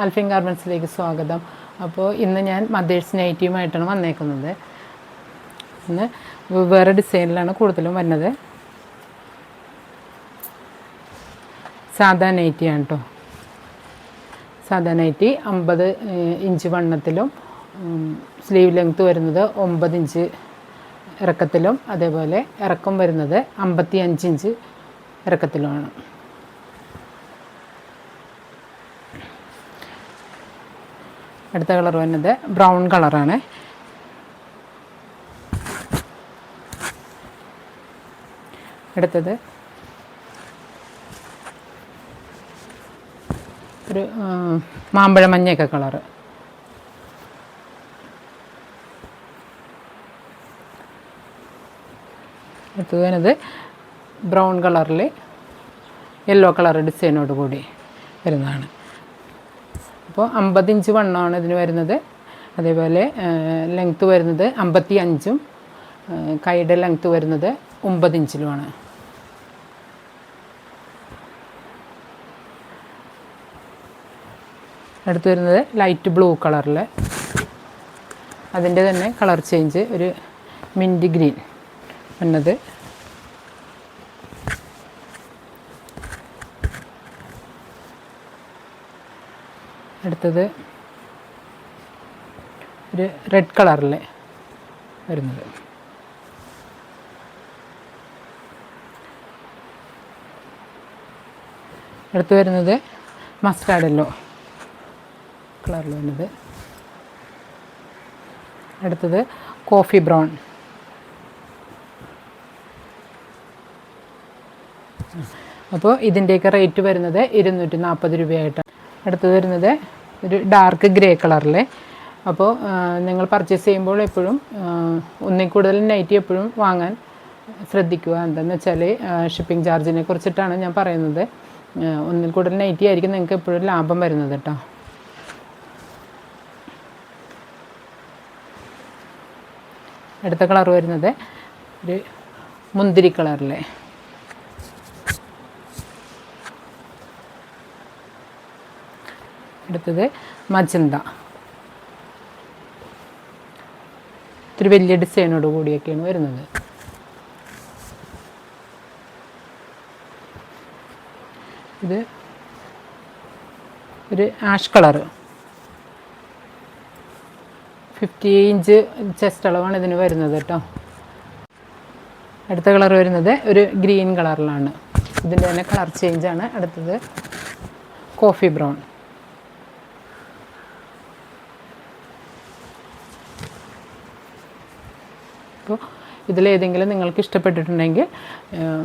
ആൽഫിൻ ഗാർമെൻറ്റ്സിലേക്ക് സ്വാഗതം. അപ്പോൾ ഇന്ന് ഞാൻ മദേഴ്സ് നൈറ്റിയുമായിട്ടാണ് വന്നേക്കുന്നത്. ഇന്ന് വേറെ ഡിസൈനിലാണ് കൂടുതലും വരുന്നത്. സാധാ നൈറ്റിയാണ് കേട്ടോ. സാധാ നൈറ്റി 50 ഇഞ്ച് വണ്ണത്തിലും സ്ലീവ് ലെങ്ത്ത് വരുന്നത് 9 ഇഞ്ച് ഇറക്കത്തിലും, അതേപോലെ ഇറക്കം വരുന്നത് 55 ഇഞ്ച് ഇറക്കത്തിലുമാണ്. അടുത്ത കളർ വരുന്നത് ബ്രൗൺ കളറാണ്. അടുത്തത് ഒരു മാമ്പഴ മഞ്ഞയൊക്കെ കളറ്. അടുത്തത് വരുന്നത് ബ്രൗൺ കളറിൽ യെല്ലോ കളർ ഡിസൈനോട് കൂടി വരുന്നതാണ്. അപ്പോൾ 50 ഇഞ്ച് വണ്ണമാണ് ഇതിന് വരുന്നത്. അതേപോലെ ലെങ്ത്ത് വരുന്നത് 55ഉം കൈയുടെ ലെങ്ത്ത് വരുന്നത് 9 ഇഞ്ചിലുമാണ്. അടുത്ത് വരുന്നത് ലൈറ്റ് ബ്ലൂ കളറിൽ, അതിൻ്റെ തന്നെ കളർ ചേഞ്ച് ഒരു മിൻറ്റ് ഗ്രീൻ വന്നത്. അടുത്തത് ഒരു റെഡ് കളറിൽ വരുന്നത്. അടുത്ത് വരുന്നത് മസ്റ്റാർഡ് യെല്ലോ കളറിൽ വരുന്നത്. അടുത്തത് കോഫി ബ്രൗൺ. അപ്പോൾ ഇതിൻ്റെയൊക്കെ റേറ്റ് വരുന്നത് 240 രൂപയായിട്ടാണ്. അടുത്തത് വരുന്നത് ഒരു ഡാർക്ക് ഗ്രേ കളറിൽ. അപ്പോൾ നിങ്ങൾ പർച്ചേസ് ചെയ്യുമ്പോൾ എപ്പോഴും ഒന്നിൽ കൂടുതൽ നൈറ്റി എപ്പോഴും വാങ്ങാൻ ശ്രദ്ധിക്കുക. എന്താണെന്ന് വെച്ചാൽ ഷിപ്പിംഗ് ചാർജിനെ കുറിച്ചിട്ടാണ് ഞാൻ പറയുന്നത്. ഒന്നിൽ കൂടുതൽ നൈറ്റി ആയിരിക്കും നിങ്ങൾക്ക് എപ്പോഴും ലാഭം വരുന്നത് കേട്ടോ. അടുത്ത കളർ വരുന്നത് ഒരു മുന്തിരി കളറിലെ. അടുത്തത് മജന്ത. ഇത്തിരി വലിയ ഡിസൈനോട് കൂടിയൊക്കെയാണ് വരുന്നത്. ഇത് ഒരു ആഷ് കളറ്. 50 ഇഞ്ച് ചെസ്റ്റ് അളവാണ് ഇതിന് വരുന്നത് കേട്ടോ. അടുത്ത കളർ വരുന്നത് ഒരു ഗ്രീൻ കളറിലാണ്. ഇതിൻ്റെ തന്നെ കളർ ചേഞ്ചാണ്. അടുത്തത് കോഫി ബ്രൗൺ. അപ്പോൾ ഇതിലേതെങ്കിലും നിങ്ങൾക്ക് ഇഷ്ടപ്പെട്ടിട്ടുണ്ടെങ്കിൽ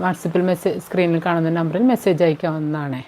വാട്സപ്പിൽ സ്ക്രീനിൽ കാണുന്ന നമ്പറിൽ മെസ്സേജ് അയക്കാവുന്നതാണ്.